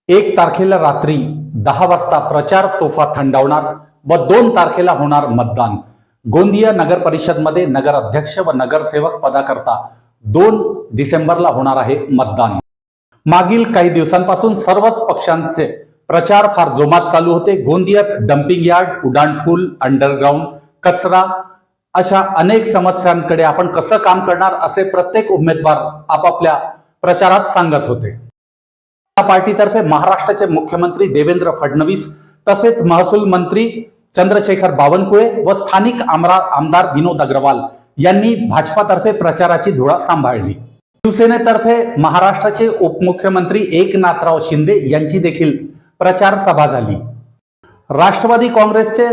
1 तारखेला रात्री 10 वाजता प्रचार तोफा थंडावणार व 2 तारखेला होणार मतदान। गोंदिया नगर परिषद मध्ये नगर अध्यक्ष व नगरसेवक पदाकरता 2 डिसेंबरला होणार आहे मतदान। मागील काही दिवसांपासून सर्वच पक्षांचे प्रचार फार जोमात चालू होते। गोंदियात डंपिंग यार्ड, उड्डाणपूल, अंडरग्राउंड, कचरा अशा अनेक समस्यांकडे आपण कसं काम करणार असे प्रत्येक उमेदवार आपापल्या प्रचारात सांगत होते। पार्टीतर्फे महाराष्ट्राचे मुख्यमंत्री देवेंद्र फडणवीस तसेच महसूल मंत्री चंद्रशेखर बावनकुळे व स्थानिक आमदार विनोद अग्रवाल यांनी भाजपातर्फे प्रचाराची धुरा सांभाळली। शिवसेनेतर्फे महाराष्ट्राचे उपमुख्यमंत्री एकनाथराव शिंदे यांची देखील प्रचार सभा झाली। राष्ट्रवादी काँग्रेसचे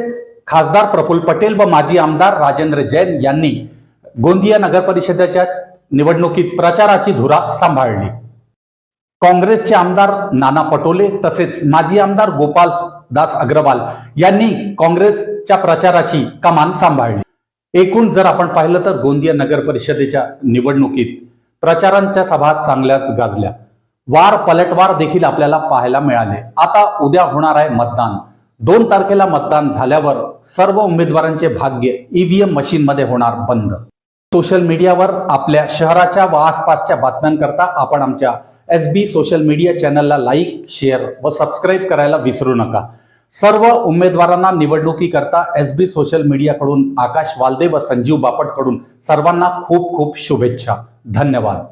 खासदार प्रफुल्ल पटेल व माजी आमदार राजेंद्र जैन यांनी गोंदिया नगर परिषदेच्या निवडणुकीत प्रचाराची धुरा सांभाळली। काँग्रेसचे आमदार नाना पटोले तसेच माजी आमदार गोपाल दास अग्रवाल यांनी काँग्रेसच्या प्रचाराची कमान सांभाळली। एकूण जर आपण पाहिलं तर गोंदिया नगर परिषदेच्या निवडणुकीत प्रचारांच्या सभा चांगल्याच गाजल्या। वार पलटवार देखील आपल्याला पाहायला मिळाले। आता उद्या होणार आहे मतदान। 2 तारखेला मतदान झाल्यावर सर्व उमेदवारांचे भाग्य ईव्हीएम मशीन मध्ये होणार बंद। सोशल मीडियावर आपल्या शहराच्या व आसपासच्या बातम्यांकरता आपण आमच्या एसबी सोशल मीडिया चॅनलला लाईक, शेअर व सबस्क्राईब करायला विसरू नका। सर्व उमेदवारांना निवडणुकीकरता एसबी सोशल मीडियाकडून आकाश वालदे व संजीव बापटकडून सर्वांना खूप खूप शुभेच्छा। धन्यवाद।